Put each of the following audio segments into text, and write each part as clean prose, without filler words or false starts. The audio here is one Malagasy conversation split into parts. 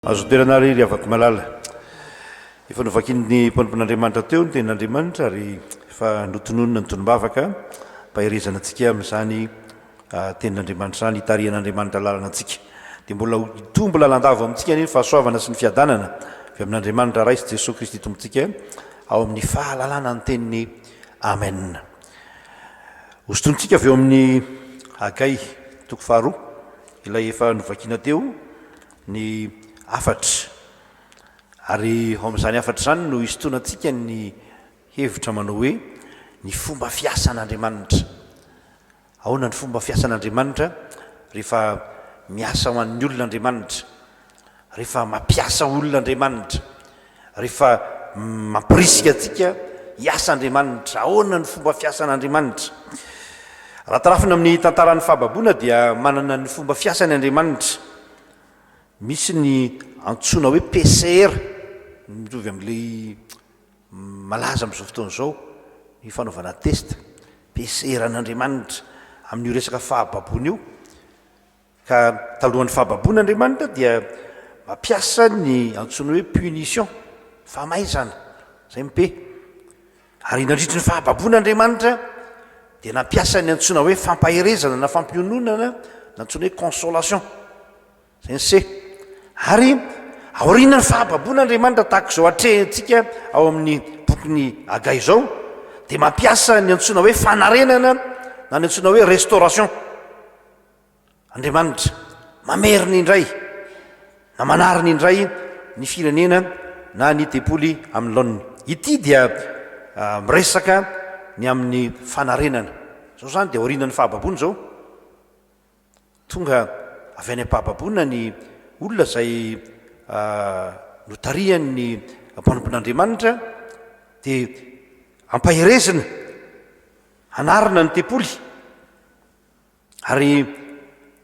azo toerana ry afaka malala efa novakiny mpampon'andriamanitra teo ny ten'andriamanitra ary fa notononina ny tonombavaka mpahirezana antsika amin'izany ten'andriamanitra zany hitarian'andriamanitra lalana antsika dia mbola hitombo lalandava amintsika ny fahasoavana sy ny fiadanana avy amin'andriamanitra ray sy jesosy kristy tompontsika ao amin'ny fahalalana ny teniny amen. Hosodontsika avy eo amin'ny Agay toko faharoa ilay efa novakina teo ny afatra ary ao amin'izany afatra zany no hisotonantsika ny hevitra manao hoe ny fomba fiasan'andriamanitra. Ahoana ny fomba fiasan'andriamanitra rehefa miasa ho an'ny olon'andriamanitra, rehefa mampiasa olon'andriamanitra, rehefa mampirisika antsika hiasa andriamanitra. Ahoana ny fomba fiasan'andriamanitra? Raha tarafina amin'ny tantaran'ny fahababoana dia manana ny fomba fiasany andriamanitra. Misy ny antsoina hoe PCR, mitovy amin'ilay malaza amin'izao fotoana izao ny fanaovana test. PCR an'andriamanitra amin'io resaka fahababoana io. Ka talohan'ny fahababoana andriamanitra dia mampiasa ny antsoina hoe punition, famaizana, zay mpe. Ary nandritry ny fahababoana andriamanitra dia nampiasa ny antsoina hoe fampahirezana na fampiononana na antsoina hoe consolation, zay ny se. Ary aorianany fahababoana andriamanitra tahaka izao atrehantsika ao amin'ny bokyny Agay izao dia mampiasa ny antsoina hoe fanarenana na ny antsoina hoe restauration. Andriamanitra mameriny indray na manariny indray ny firenena na ny tempoly amin'ny laoniny. Ity dia miresaka ny amin'ny fanarenana. Zao zany dia aorianany fahababoana zao. Tonga avy any am-pahababoana ny olona zay notarian'ny mpanompon'andriamanitra dia ampahirezina anarina ny tempoly. Ary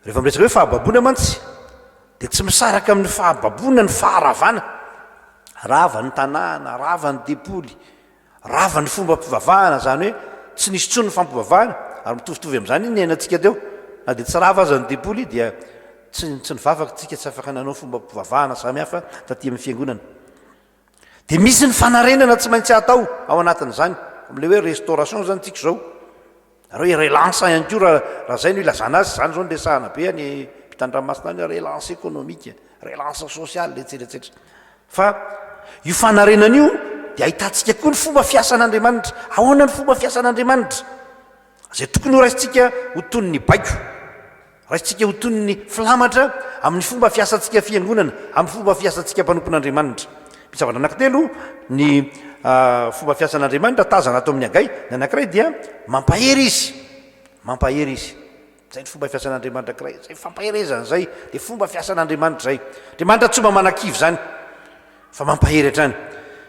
rehefa miresaka hoe fahababoana mantsy dia tsy misaraka amin'ny fahababoana ny faharavana. Rava ny tanàna, rava ny tempoly, rava ny fomba mpivavahana, zany hoe tsy nisy tsony ny fampivavahana. Ary mitovitovy amin'izany ny ainantsika teo, na dia tsy rava aza ny tempoly dia tsy nivavaka tsika, tsy afaka nanao fomba mpivavahana samihafa taty amin'ny fiangonana. Dia misy ny fanarenana tsy maintsy atao ao anatin'izany, amin'ilay hoe restauration zany tsika izao. Ary hoe relance ihany koa raha zay no ilazana azy. Zany zao no resahana be any mpitan-dranomasina any, relance économique, relance sociale, etsetraetsetra. Fa io fanarenana io dia ahitantsika koa ny fomba fiasan'andriamanitra. Ahoana ny fomba fiasan'andriamanitra? Zay tokony ho raisitsika ho toy ny baiko, raisitsika ho toy ny filamatra amin'ny fomba fiasantsika fiangonana, amin'ny fomba fiasantsika mpanompon'andriamanitra. Misy zavatra anankitelo ny fomba fiasan'andriamanitra tazana atao amin'ny Agay. Ny anankiray dia mampahery izy, mampahery izy. Zay ny fomba fiasan'andriamanitra anankiray, zay fampahirezana zay dia fomba fiasan'andriamanitra zay. Andriamanitra tsy mba manan-kivy zany fa mampahery hatrany.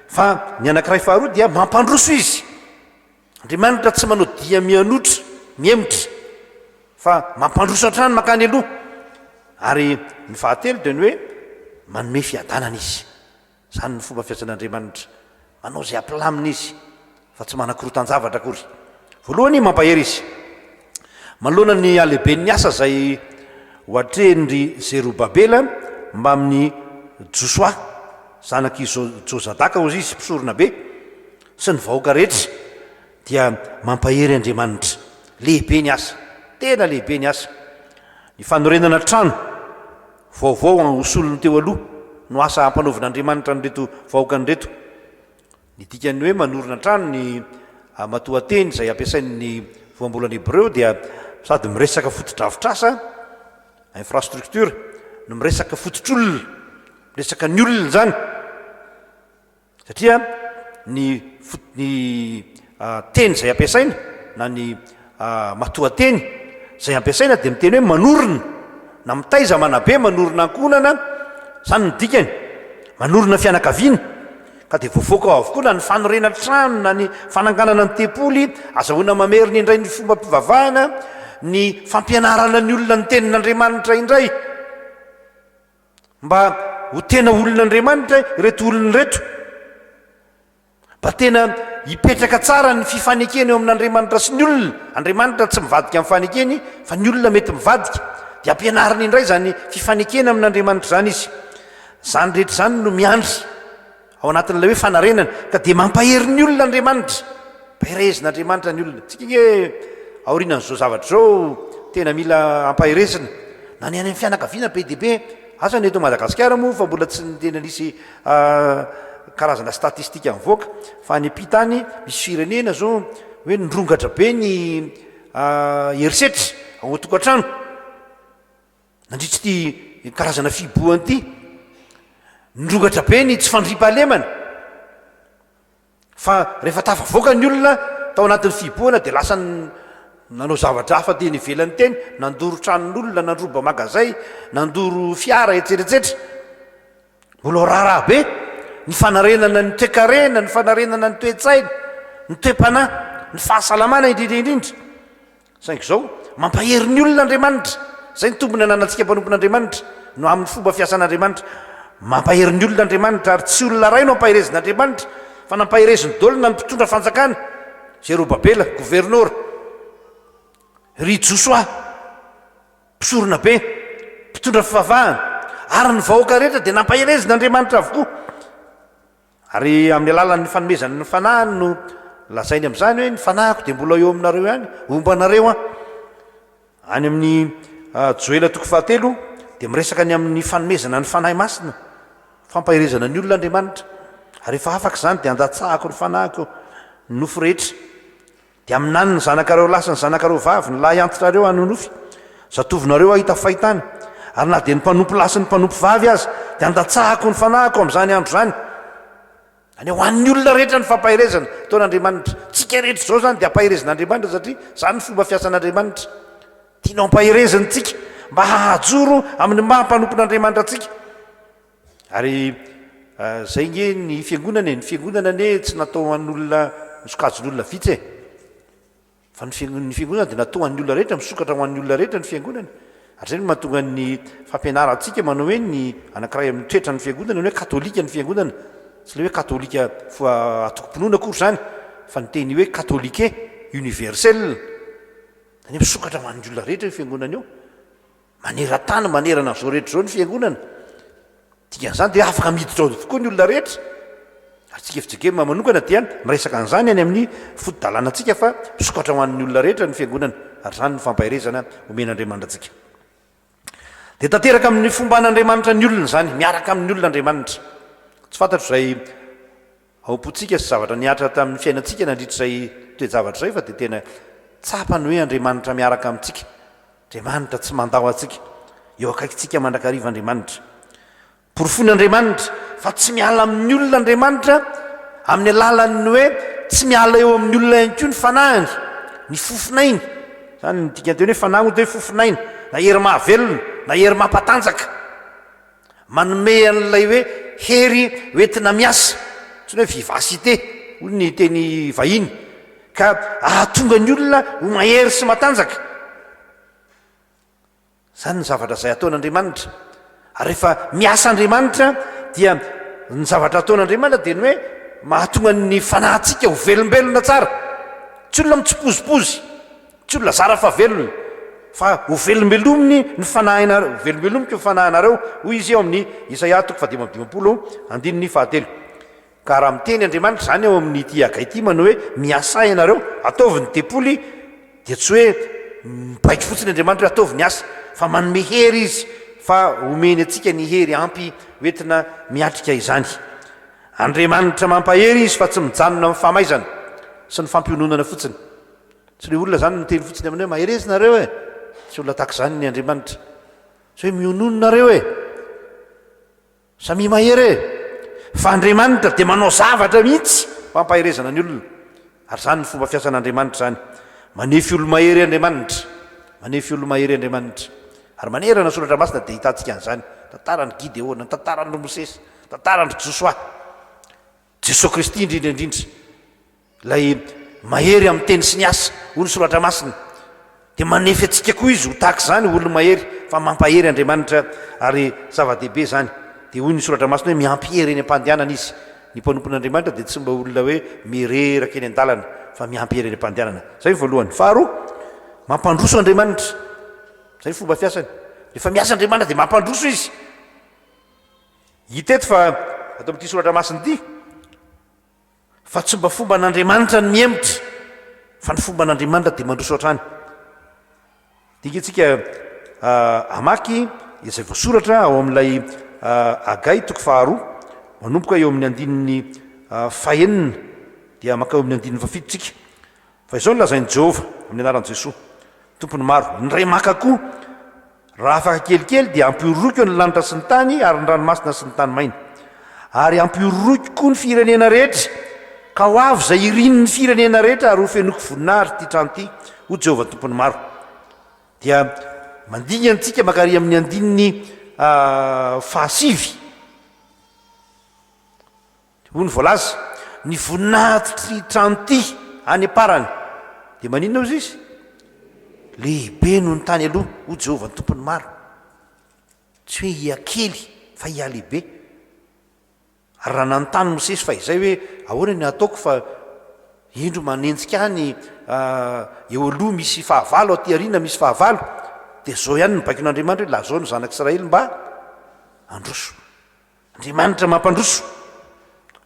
Fa ny anankiray faharoa dia mampandroso izy. Andriamanitra tsy manao dia mianotra, miemotra, fa mampandroso hatrany makany aloha. Ary ny fahatelo dia ny hoe manome fiadanana izy. Zany ny fomba fiasan'andriamanitra, manao zay ampilamina izy fa tsy manan-korotan-javatra akory. Voalohany mampahery izy. Manoloana ny alehiben'ny asa zay hoatrehan'ny Zerobabela mba amin'ny Josoa zanaky Jozadaka ozy izy mpisorona be sy ny vahoaka rehetra, dia mampahery Andriamanitra. Lehibe ny asa, tena lehibe ny asa. Ny fanorenana trano vaovao hosolony teo aloha no asa ampanaovin'Andriamanitra nyreto vahoaka nyreto. Ny dikany hoe manorina trano ny matoateny zay ampiasain'ny voambolany Hebreo dia sady miresaka fotodrafitrasa, infrastructure, no miresaka fototr'olona, miresaka ny olona zany. Satria ny teny zay ampiasaina na ny matoateny zay ampiasaina dia miteny hoe manorina, na mitaiza manabe manorina ankonana, zany ny dikany, manorina fianakaviana. Ka dia voavoaka ao avokoa na ny fanorena trano na ny fananganana ny tempoly, azahoana mameriny indray ny fomba mpivavahana, ny fampianarana ny olona ny tenin'Andriamanitra indray, mba ho tena olon'Andriamanitra ireto olona reto, mba tena hipetraka tsara ny fifanekeny eo amin'Andriamanitra sy ny olona. Andriamanitra tsy mivadika amin'ny fanekeny fa ny olona mety mivadika, dia ampianariny indray zany fifanekena amin'Andriamanitra zany izy. zany rehetra zany no miandry ao anatin'ilay hoe fanarenana ka dia mampahery ny olona andriamanitra mpaherezinaandriamanitra ny olona tsika hoe aorinan'izao zavatra zao tena mila ampaherezina na ny any amin'ny fianakaviana be dibe asa ny eto Madagasikara moa fa mbola tsy tena nisy karazana statistika mivoaka fa ny ampitany misy firenena zao hoe nirongatra be ny herisetra ao tokantrano nandritra ty karazana fiboany ty nirongatra be ny tsy fandriam-pahalemana fa rehefa tafavoaka ny olona tao anatin'ny fiboana dia lasa nanao zavatra hafa teny ivelany teny nandoro tranon'olona nandroba magazay nandoro fiara etseretsetra mbola raharaha be ny fanarenana ny toekarena ny fanarenana ny toetsaina ny toe-panahy ny fahasalamana indrindraindrindra saingy zao mampahery ny olona andriamanitra zay ny tombony ananantsika mpanompon'andriamanitra no amin'ny fomba fiasan'andriamanitra mampahery ny olona andriamanitra ary tsy olona ray no ampaherezin'andriamanitra fa nampahereziny dolona ny mpitondra fanjakana Zerobabela gouverner ry Josoa mpisorona be mpitondra fivavahana ary ny vahoaka rehetra dia nampaherezin'andriamanitra avokoa ary amin'ny alalan'ny fanomezany ny fanahiny no lazainy amin'izany hoe ny fanahiko dia mbola eo aminareo ihany ombanareo any amin'ny Joela 3 dia miresaka ny amin'ny fanomezana ny fanahy masina fampaherezana ny olona andriamanitra ary efa afaka izany dia andatsahako ny fanahiko ny nofo rehetra dia aminany ny zanakareo lasa ny zanakareo vavy ny lahy antitrareo anonofy zatovinareo ahita fahitana ary na dia ny mpanompo lasa ny mpanompo vavy azy dia andatsahako ny fanahiko amin'izany andro zany any ho an'ny olona rehetra ny fampaherezana taon'andriamanitra tsika rehetra zao zany dia ampaherezin'andriamanitra satria zany ny fomba fiasan'andriamanitra tianao ampaherezany tsika mba hahajoro amin'ny maha-mpanompon'andriamanitra atsika ary zay nge ny fiangonana ny fiangonana ne tsy natao an'olona misokajin'olona vitsy fa ny fiangonana dia natao an'ny olona rehetra misokatra ho an'ny olona rehetra ny fiangonana ary zay no mahatonga ny fampianarantsika manao hoe ny anankiray amin'ny toetra ny fiangonana ny hoe katolika ny fiangonana tsy le hoe katolika fa atoko-pinoana akory zany fa ny teny hoe katolike universel ny misokatra ho an'ny olona rehetra ny fiangonana eo maneran-tany manerana zao rehetra zao ny fiangonana dikan'izany dia afaka miditra ao tokoa ny olona rehetra ary tsika fijekema manokana dia miresaka an'izany any amin'ny fotodalànantsika fa misokatra ho an'ny olona rehetra ny fiangonana ary zany ny fampaherezana omen'andriamanitra atsika dia tanteraka amin'ny fomban'andriamanitra ny olona zany miaraka amin'ny olona andriamanitra tsy fantatro zay aompotsika sy zavatra niatra tamin'ny fiainantsika nandritra zay toejavatra zay fa dia tena tsapany hoe andriamanitra miaraka amintsika andriamanitra tsy mandao atsika eo akaikitsika mandrakariva andriamanitra porofony andriamanitra fa tsy miala amin'ny olona andriamanitra amin'ny alalany hoe tsy miala eo amin'ny olona ihany koa ny fanahiny ny fofinainy zany nydikanteny hoe fanahy moa dia hoe fofinaina na hery mahavelona na hery mampatanjaka manome an'ilay hoe hery hoentina miasa tsy hoe vivacité hoy ny teny vahiny ka ahatonga ny olona ho mahery sy matanjaka zany ny zavatra zay ataon'andriamanitra ary rehefa miasa andriamanitra dia ny zavatra ataon'andriamanitra dia ny hoe mahatonga ny fanahintsika ho velombelona tsara tsy olona mitsipozipozy tsy olona zara fa velona fa ho velombelominy ny fanahinareo velombelomika ny fanahinareo hoy izy eo amin'ny Isaia 1:5 ka raha miteny andriamanitra zany eo amin'ny ty agay ty manao hoe miasa ianareo ataovy ny depoly dia tsy hoe mibaiky fotsiny andriamanitra hoe ataovy ny asa fa manome hery izy fa omeny atsika ny hery ampy hoentina miatrika izany andriamanitra mampahery izy fa tsy mijanona amin'ny fahamaizana sy ny fampiononana fotsiny tsy le olona zany miteny fotsiny amin'ny hoe maherezinareo tsy olona tahaka izany ny andriamanitra tsy hoe mionononareo samy mahery fa andriamanitra dia manao zavatra mihitsy fampaherezana ny olona ary zany ny fomba fiasan'andriamanitra zany manefy olo mahery andriamanitra manefy olo mahery andriamanitra ary manerana soratra masina dia hitantsika an'izany tantarany Gideona tantarany Mosesy tantarany Josoa Jesosy Kristy indrindraindrindra lay mahery amin'ny teny sy ny asa ho ny soratra masina dia manefy atsika koa izy ho tahaka izany olo mahery fa mampahery andriamanitra ary zava-dehibe zany dia hoy ny soratra masina hoe miampihery eny am-pandehanana izy ny mpanompon'andriamanitra dia tsy mba olona hoe mireraka eny an-dalana fa miampihery eny am-pandehanana zay voalohany faharoa mampandroso andriamanitra zay fomba fiasany rehefa miasa andriamanitra dia mampandroso izy hiteto fa atao amin'ity soratra masiny ity fa tsy mba fomba n'andriamanitra ny miemotra fa ny fomba n'andriamanitra dia mandroso hatrany dikatsika amaky izay voasoratra ao amin'ilay agay toko faharoa manomboka eo amin'ny andininy fahenina dia maka eo amin'ny andininy fafitotsika fa izao ny lazain'i Jehova amin'ny anaran'i Jesoa tompony maro ny ray maka koa raha afaka kelikely dia ampiororoiko ny lanitra sy ny tany ary ny ranomasina sy ny tany maina ary ampiororoiko koa ny firenena rehetra ka ho avy zay iriny ny firenena rehetra ary ho fenoko voninahitra ty trano ty ho Jehova tompony maro dia mandingantsika makary amin'ny andininy fahasivy ho ny voalaza ny voninahitry trano ty any aparany dia maninona ozy izy lehibe noho ny tany aloha ho Jehova ny tompony maro tsy hoe hiakely fa hialehibe ary raha nanontany Mosesy fa izay hoe ahoana ny ataoko fa indro manenjika any eo aloha misy fahavalo aty arina misy fahavalo dia zao ihany ny baikon'Andriamanitra hoe lazao ny zanak'Israely mba androso Andriamanitra mampandroso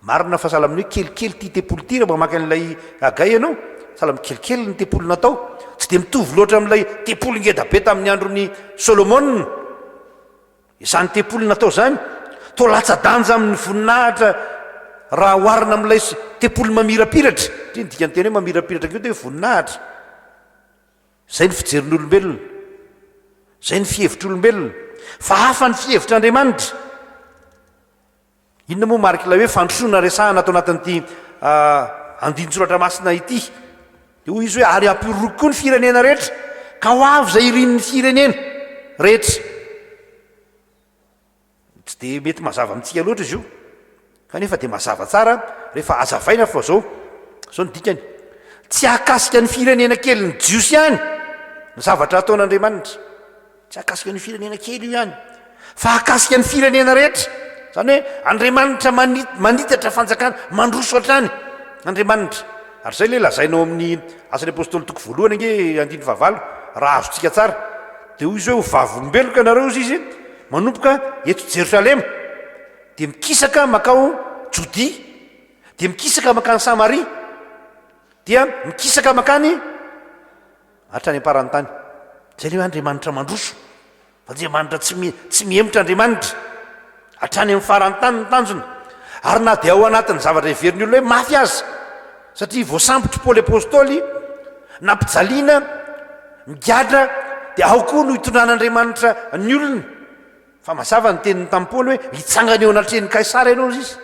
marina fa sahala amin'ny hoe kelikely ty tempolo ty raha mamaka an'ilay agay ianao sahala amin'ny kelikely ny tempolo natao tsy dia mitovy loatra amin'ilay tempolo ngeda be tamin'ny androny Solomona izany tempolo natao zany to latsa-danja amin'ny voninahitra raha oharina amin'ilay tempolo mamirapiratra ty ny dikany teny hoe mamirapiratra keo dia hoe voninahitra zay ny fijerin'olombelona zay ny fihevitr'olombelona fa hafa ny fihevitr'Andriamanitra inona moa marika ilay hoe fandrosoana resahana atao anatin'ity andin-tsoratra masina ity dia hoy izy hoe ary ampiororoko koa ny firenena rehetra ka ho avy zay irin'ny firenena rehetra tsy dia mety mazava amintsika loatra izy io kanefa dia mazava tsara rehefa azavaina fa zao ny dikany tsy akasika ny firenena kely ny jiosy ihany ny zavatra ataon'Andriamanitra tsy akasika ny firenena kely io ihany fa akasika ny firenena rehetra zany hoe Andriamanitra manitatra fanjakana mandroso hatrany Andriamanitra ary zay le lazainao amin'ny asan'ny apôstôly toko voalohany ange andiny fahavalo raha azotsika tsara dia hoy izy hoe ho vavolombeloko ianareo izy izy manomboka eto Jerosalema dia mikisaka makao Jodia dia mikisaka makany Samaria dia mikisaka makany hatrany aparany tany zay le hoe Andriamanitra mandroso Andriamanitra tsy miemotra Andriamanitra hatrany amin'ny farany tany ny tanjona ary na dia ao anatin'ny zavatra iverin'ny olona hoe mafy azy satria voasambotra Paoly apôstôly nampijaliana migadra dia ao koa no hitondran'Andriamanitra ny olona fa mazava ny teniny tamin'ny Paoly hoe hitsangana eo anatreny Kaisara ianao izy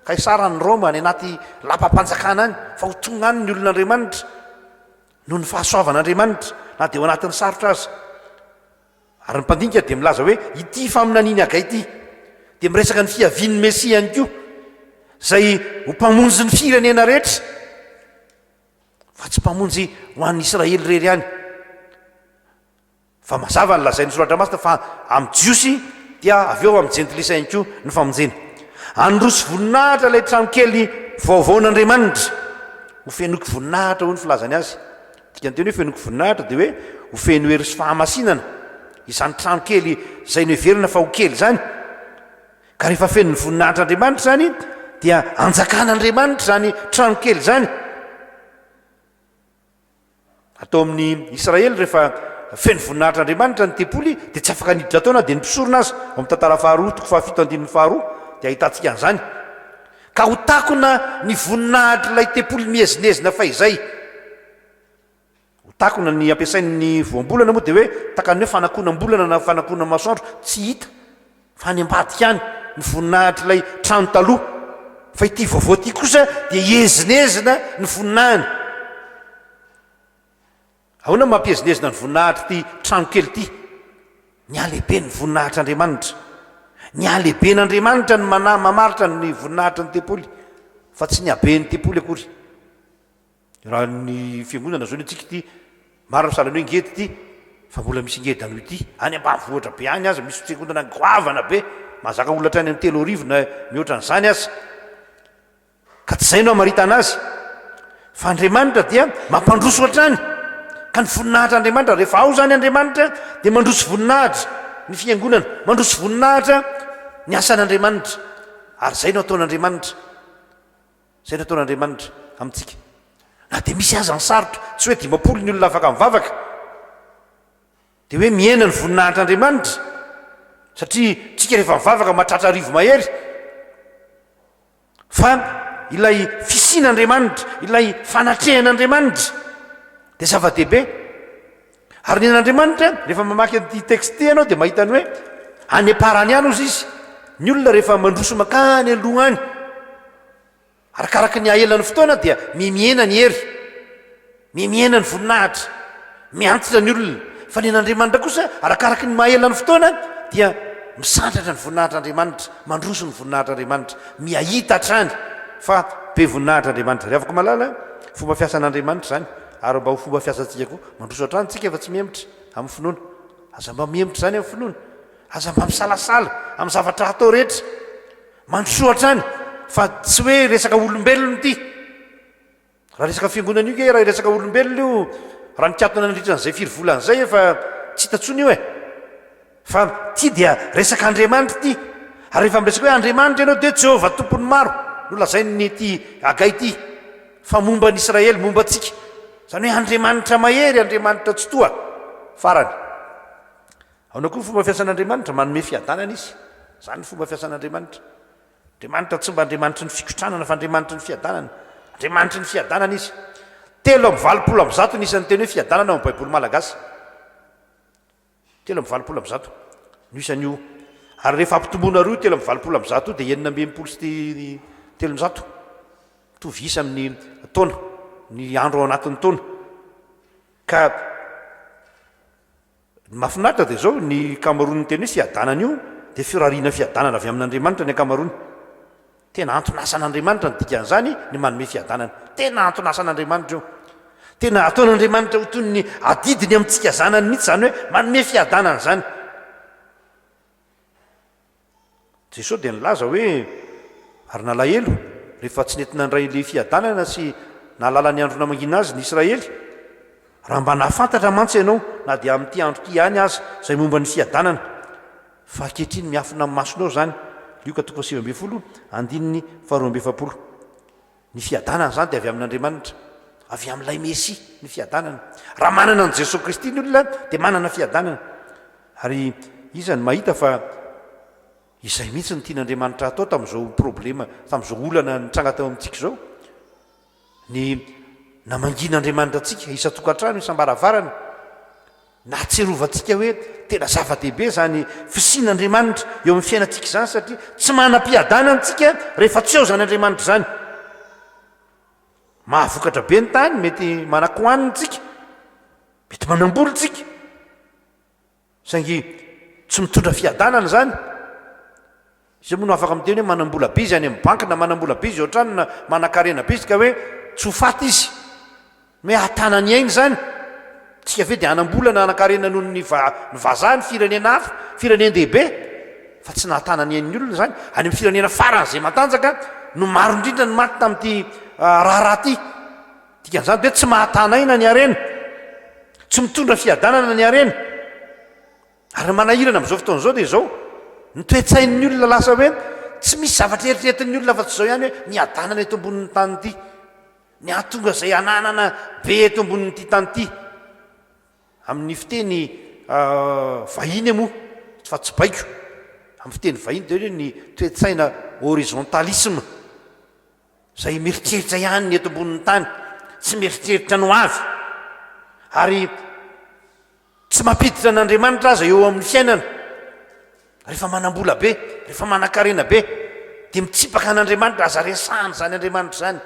Kaisara ny Roma any anaty lapa-panjakana any fa ho tonga any ny olon'Andriamanitra noho ny fahasoavan'Andriamanitra na dia ao anatin'ny sarotra azy ary ny mpandinika dia milaza hoe ity faminaniany agay ity dia miresaka ny fiavian'ny Mesia ihany koa zay ho mpamonjy ny firenena rehetra fa tsy mpamonjy ho an'ny Israely rery ihany fa mazava ny lazain'ny soratra masina fa amin'ny jiosy dia avy eo amin'ny jentilisa ihany koa ny famonjena androso voninahitra ilay tranokely vaovaon'Andriamanitra ho fenoko voninahitra ho ny filazany azy dikany teny hoe fenoko voninahitra dia hoe ho feno hery sy fahamasinana izany tranokely zay no heverina fa ho kely zany ka rehefa fenony voninahitr'Andriamanitra zany dia anjakan'Andriamanitra zany tranokely zany atao amin'ny Israely rehefa feno voninahitr'Andriamanitra ny tempoly dia tsy afaka niditra taona dia nipisorona azy ao amin'ny tantara faharoa toko fahafito andininy faharoa dia ahitantsika an'izany ka ho takona ny voninahitra ilay tempoly mihezinezina fa izay ho takona ny ampiasain'ny voambolana moa dia hoe takany hoe fanakonam-bolana na fanakona masoandro tsy hita fa any ambadika any ny voninahitra ilay trano taloha fa ity vaovao ity kosa dia hezinezina ny voninahiny ahoana mampihezinezina ny voninahitra ty trano kely ity ny alehibe ny voninahitr'Andriamanitra ny alehiben'Andriamanitra ny mamaritra ny voninahitra ny tempoly fa tsy ny aben'ny tempoly akory raha ny fiangonana zao ny atsika ity maro misalany hoe ngety ity fa mbola misy ngedy anoho ity any ambanivohitra be any azy misy fiangonana goavana be mahazaka olatra any amin'ny 3 arivo na mihoatra n'izany azy ka tsy zay no amarita anazy fa Andriamanitra dia mampandroso hatrany ka ny voninahitr'Andriamanitra rehefa ao zany Andriamanitra dia mandroso voninahitra ny fiangonana mandroso voninahitra ny asan'andriamanitra ary zay no ataon'andriamanitra amintsika na dia misy aza ny sarotra tsy hoe dimapolo ny olona afaka mivavaka dia hoe miaina ny voninahitr'andriamanitra satria tsika rehefa mivavaka mahatratra arivo mahery fa ilay fisian'andriamanitra ilay fanatrehan'andriamanitra dia zava-dehibe ary ny an'andriamanitra rehefa mamaky an'ity texte ianao dia mahitany hoe any aparany any ozy izy ny olona rehefa mandroso makany aloha any arakaraky ny ahelan'ny fotoana dia mimiena ny hery mimiena ny voninahitra miantitra ny olona fa ny an'andriamanitra kosa arakaraky ny mahelan'ny fotoana dia misandratra ny voninahitr'andriamanitra mandroso ny voninahitr'andriamanitra miahita hatrany fa be voninahitr'andriamanitra ry afaka malala fomba fiasan'andriamanitra zany ary mba ho fomba fiasantsika koa mandroso hatrany tsika efa tsy miemitra amin'ny finoana aza mba miemitra zany amin'ny finoana aza mba misalasala amin'ny zavatra atao rehetra mandroso hatrany fa tsy hoe resaka olombelona ity raha resaka fiangonana io ke raha resaka olombelona io raha nikatona nandritra n'izay firyvolan'izay efa tsy hitantsony io e fa ty dia resaka andriamanitra ity ary rehefa miresaka hoe andriamanitra ianao dia jehovah tompony maro no lazainy ty agay ity fa momba n'israely momba antsika zany hoe andriamanitra mahery andriamanitra tsy toa farany aona koa fomba fiasan'andriamanitra manome fiadanana izy zany fomba fiasan'andriamanitra andriamanitra tsy mba andriamanitry ny fikotranana fa andriamanitry ny fiadanana andriamanitry ny fiadanana izy 3:20 nisan'ny teny hoe fiadanana ao amin'ny baiboly malagasy 3:20 no isan'io ary rehefa ampitomboana roa 3:20 dia 900 sy 300 mitovy isa amin'ny taona ny andro ao anatin'ny taona ka mahafinaritra dia zao ny kamarony teny hoe fiadanana io dia firariana fiadanana avy amin'andriamanitra ny akamarony tena antonasan'andriamanitra ny dikan'izany ny manome fiadanana tena antonasan'andriamanitra io tena ataon'andriamanitra ho toy ny adidiny amintsika zanany mihitsy zany hoe manome fiadanana zany jesosy dia nilaza hoe ary nalahelo rehefa tsy nentina ndray le fiadanana sy nalala ny andro namangina azy ny israely raha mba nahafantatra mantsy ianao na dia amin'ity andro ty any azy zay momba ny fiadanana fa ankehitriny miafina amin'ny masonao zany lioka 7:20 andininy 2:20 ny fiadanana zany dia avy amin'andriamanitra avy amin'ilay mesi ny fiadanana raha manana an' jesosy kristy ny olona dia manana fiadanana ary iza ny mahita fa izay mihitsy ny tian'andriamanitra atao tamin'izao problema tamin'izao olana nitranga tao amintsika zao ny namangin'andriamanitra atsika isa-tokantrano isam-baravarana nahatserovantsika hoe tena zava-dehibe zany fisian'andriamanitra eo amin'ny fiainantsika zany satria tsy manam-piadana antsika rehefa tsy eo zany andriamanitra zany mahavokatra be ny tany mety manakohaniny-tsika mety manamboly tsika saingy tsy mitondra fiadanana zany izy moa no afaka miteny hoe manambola be izy any amin'ny banky na manambola be izy ohatrany na manan-karena be izy ka hoe tsy ho faty izy hoe atanany ainy zany tsika ve dia anambola na anan-karena noho ny vazahny firenena hafa firenen-dehibe fa tsy nahatanany ain'ny olona zany any amin'ny firenena farany zay matanjaka no maro indrindra ny maty tamin'ity raharaha ty dikan'izany hoe tsy mahatanaina ny arena tsy mitondra fiadanana ny arena ary manahirana amin'izao fotoan'izao dia zao nytoetsain'ny olona lasa hoe tsy misy zavatra eritreretin'ny olona fa tsy zao ihany hoe niadanana eto ambonin'ny tany ity ny atonga zay ananana be eto ambonin'ity tany ity amin'ny fiteny vahiny moa fa tsy baiko amin'ny fiteny vahiny dia hoe ny toetsaina horizontalisme zay mieritreritra ihany ny eto ambonin'ny tany tsy mieritreritra no avy ary tsy mampiditra an'andriamanitra aza eo amin'ny fiainana rehefa manambola be rehefa manan-karena be dia mitsipaka an'andriamanitra aza resahany zany andriamanitra zany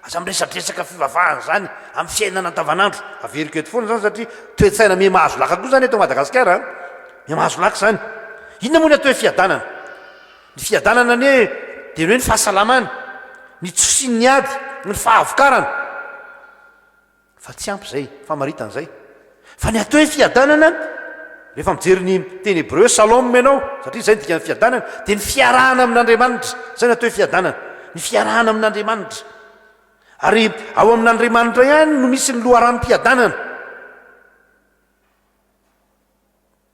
aza miresadresaka fivavahana zany amin'ny fiainana andavanandro averiko eto foana zany satria toetsaina me mahazo laka koa zany eto Madagasikara me mahazo laka zany inona moa ny atao hoe fiadanana ny fiadanana ny hoe dia ny hoe ny fahasalamana ny tsosin'ny ady ny fahavokarana fa tsy ampy zay famaritan'izay fa ny atao hoe fiadanana rehefa mijery ny teny hebreu salom ianao satria zay ny dikany fiadanana dia ny fiarahana amin'andriamanitra zay ny atao hoe fiadanana ny fiarahana amin'andriamanitra ary ao amin'andriamanitra ihany no misy ny loharan'ny mpiadanana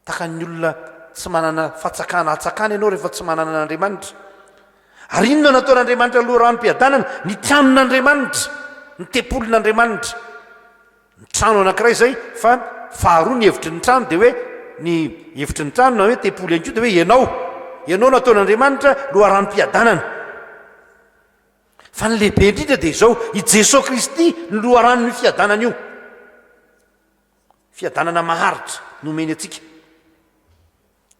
takan'ny olona tsy manana fatsakana atsakana ianao rehefa tsy manana an'andriamanitra. Ary inona nataon'andriamanitra aloha ranom-piadanana? Ny tranon'andriamanitra, ny tempolin'andriamanitra. Ny trano anankiray zay fa faharoa ny hevitry ny trano dia hoe ny hevitry ny trano na hoe tempoly ihany koa dia hoe ianao nataon'andriamanitra loha ranom-piadanana. Fa ny lehibe indrindra dia izao, i Jesosy Kristy ny loharanon'io fiadanana io. Fiadanana maharitra nomeny atsika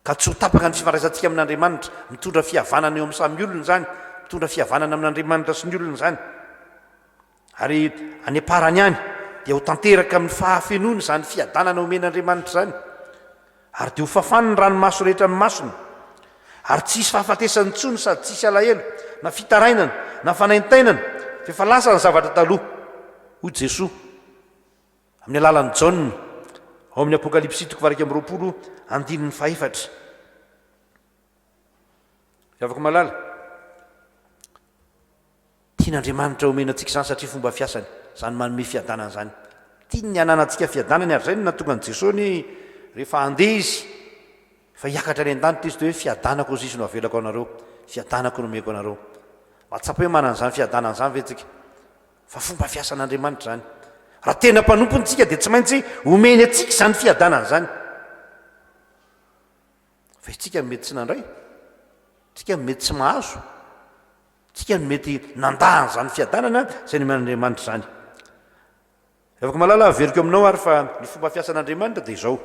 ka tsy ho tapaka ny fifandraisantsika amin'andriamanitra, mitondra fihavanana eo amin'ny samy olona zany, mitondra fihavanana amin'andriamanitra sy ny olona zany. Ary any aparany any dia ho tanteraka amin'ny fahafenoana zany fiadanana omen'andriamanitra zany. Ary dia ho fafany ny ranomaso rehetra amin'ny masony. Ary tsisy fahafatesany intsony sady tsisy alahelo na fitarainana na fanaintainana fa efa lasa ny zavatra taloha. Hoy Jesosy amin'ny alalan'ny Jaona ao amin'ny Apokalipsy 20:4. Afaka malala tian'andriamanitra omenantsika izany satria fomba fiasany zany manome fiadanana zany. Tiany ny ananantsika fiadanany ary zay no natonga ny Jesosy rehefa andeha izy fa hiakatra any an-danitra izy dia hoe fiadanako izy no avelako anareo, fiadanako nomeko anareo. Mahatsapa hoe manana zany fiadanana zany ve tsika? Fa fomba fiasan'andriamanitra zany. Raha tena mpanompontsika dia tsy maintsy omeny atsika zany fiadanana zany. Fa itsika mety tsy nandray, tsika mety tsy mahazo, tsika mety nandahany zany fiadanana zay nomen'andriamanitra zany. Afaka malala averiko aminao ary fa ny fomba fiasan'andriamanitra dia izao: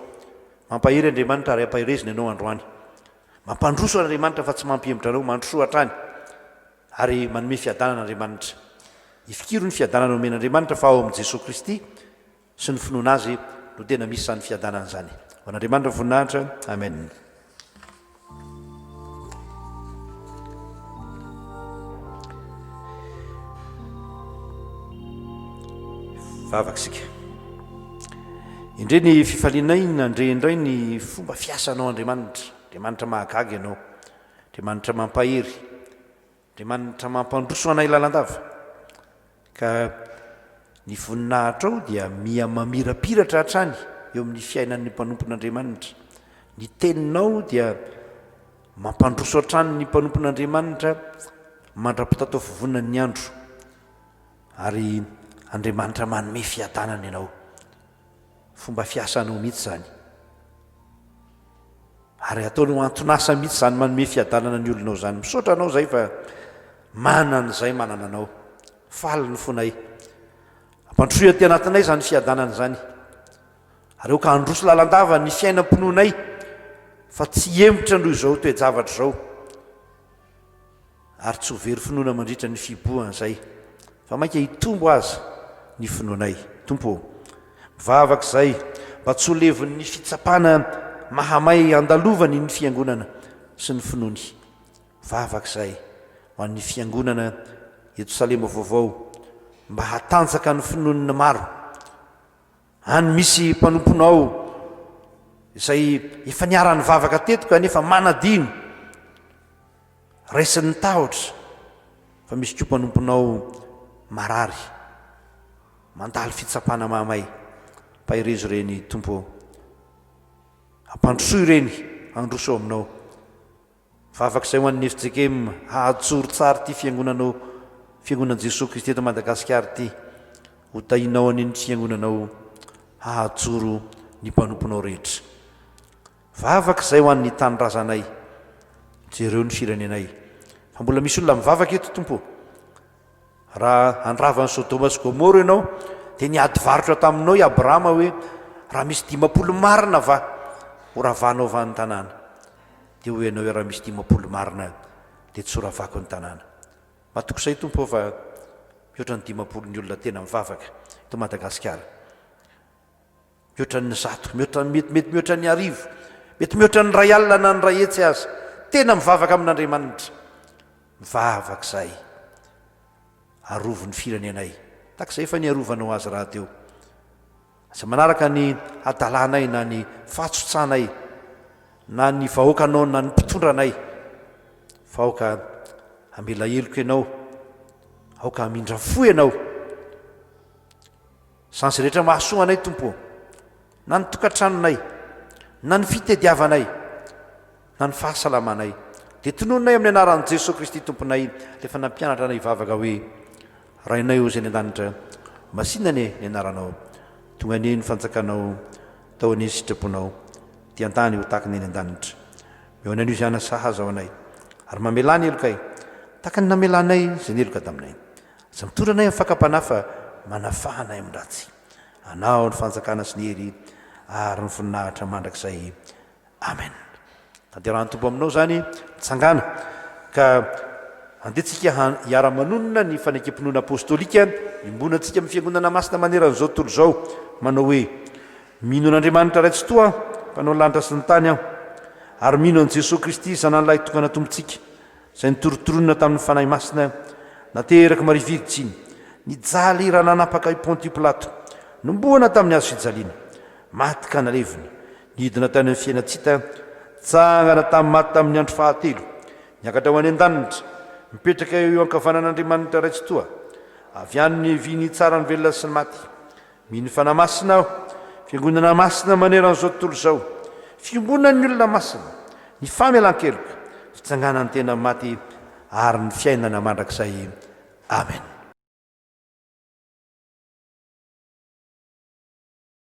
mampahery andriamanitra ary ampahirezina ianao androany, mampandroso andriamanitra fa tsy mampihemitra anao, mandrosoa hatrany ary manome fiadanan'andriamanitra. Ifikiro ny fiadanana omen'andriamanitra fa ao amin'i Jesosy Kristy sy ny finoana azy no tena misy zany fiadanana zany. Ho an'andriamanitra voninahitra. Amen. Vavaksika indray ny fifalianay nandre indray ny fomba fiasanao Andriamanitra. Andriamanitra mahagaga ianao, Andriamanitra mampahery, Andriamanitra mampandroso anay lalandava. Ka ny voninahitra ao dia mia mamirapiratra hatrany eo amin'ny fiainan'ny mpanompon'Andriamanitra. Ny teninao dia mampandroso hatrany ny mpanompon'Andriamanitra mandra-pitatao fivonany andro. Ary Andriamanitra manome fiadanana ianao. Fomba fiasanao mihitsy zany. Ary ataonao antonasa mihitsy zany manome fiadanana ny olonao zany. Misaotra anao zay fa manana zay manana anao. Faly ny fonay. Ampandrosoy aty anatinay zany fiadanana zany. Ary eo ka androso lalandava ny fiainam-pinoanay fa tsy emitra noho izao toe-javatra izao. Ary tsy ho very finoana mandritra ny fiboahana zay. Fa mainka hitombo azy ny finoanay. Tompo, mivavak'izay mba tsy ho levon'ny fitsapana mahamay andalovany ny fiangonana sy ny finoany. Vavak'izay ho an'ny fiangonana Jerosalema vaovao mba hatanjaka ny finoanina maro. Any misy mpanomponao izay efa niara-ny vavaka teto kanefa manadino, raisin'ny tahotra, fa misy koa mpanomponao marary, mandaly fitsapana mahamay. Pahirezo ireny Tompo, ampandrosoy ireny androso aminao. Vavak'izay ho an'ny Efitsekema hahatsoro tsara ty fiangonanao, fiangonan' Jesosy Kristy eto Madagasikara ty. Ho tahinao an'iny fiangonanao hahatsoro ny mpanomponao rehetra. Vavak'izay ho an'ny tanorazanay, jereo ny firenenay. Fa mbola misy olona mivavaka eto Tompo. Raha andravan'ny Sodoma sy Gomora ianao dia niady varotra taminao i Abrahama hoe raha misy 50 marina va ho ravanao va ny tanàna. Dia ho ianao raha misy 50 marina dia tsy ho ravako ny tanàna. Matoko izay Tompo fa mihoatra ny 50 ny olona tena mivavaka eto Madagasikara. Mihoatra ny 100, mety mihoatra ny 1000, mety mihoatra ny 100 alina na ny 100 hetsy azy. Tena mivavaka amin'Andriamanitra. Mivavak'izay arovo ny firenenay. Takizay efa niarovanao azy raha teo. Asa manaraka ny adalanay na ny fahatsotsanay na ny vahoakanao na ny mpitondranay. Vahoaka hamela heloko ianao, aoka hamindra fo ianao. Sansy rehetra mahasoa anay Tompo, na ny tokantranonay, na ny fitediavanay, na ny fahasalamanay dia tonononay amin'ny anaran'i Jesosy Kristy tomponay rehefa nampianatra nay ivavaka hoe rainay o zay ny an-danitra masinany ny anaranao tonga ny fanjakanao tao any sitraponao dia an-tany ho tahaka ny an-danitra eo any an'io zay anasahaza ao anay ary mamelany elokay tahaka ny namelanay zay neloka taminay za mitoranay amin'ny fakapanafa manafahanay amin'ny ratsy anao ny fanjakana sy ny hery ary ny voninahitra mandrakizay amen. Tanterahany tompo aminao zany tsangana ka andehantsika hiara-manonona ny fanakem-pinoana apôstôlika imbona antsika amin'ny fiangonana masina maneran'izao tontolo izao manao hoe mino an'Andriamanitra raitsy toa mpanao lanitra sy ny tany aho ary mino an' Jesosy Kristy zanan'lahy tokana tompontsika izay nitorotoronina tamin'ny fanahy masina nateraka mariviritsiny nijaly raha nanapaka i Ponty Pilato nomboana tamin'ny azo fijaliana maty ka naleviny nidina tany amin'ny fiainatsita tsangana tamin'ny maty tamin'ny andro fahatelo niakatra ho any an-danitra mipetraka eo ankavanan'Andriamanitra raitsy toa avy any ny viny tsara ny velona sy ny maty mino fanahy masina aho fiangonana masina maneran'izao tontolo izao fiombonany ny olona masina ny famelan-keloka fitsangana ny tena maty ary ny fiainana mandrakizay amen.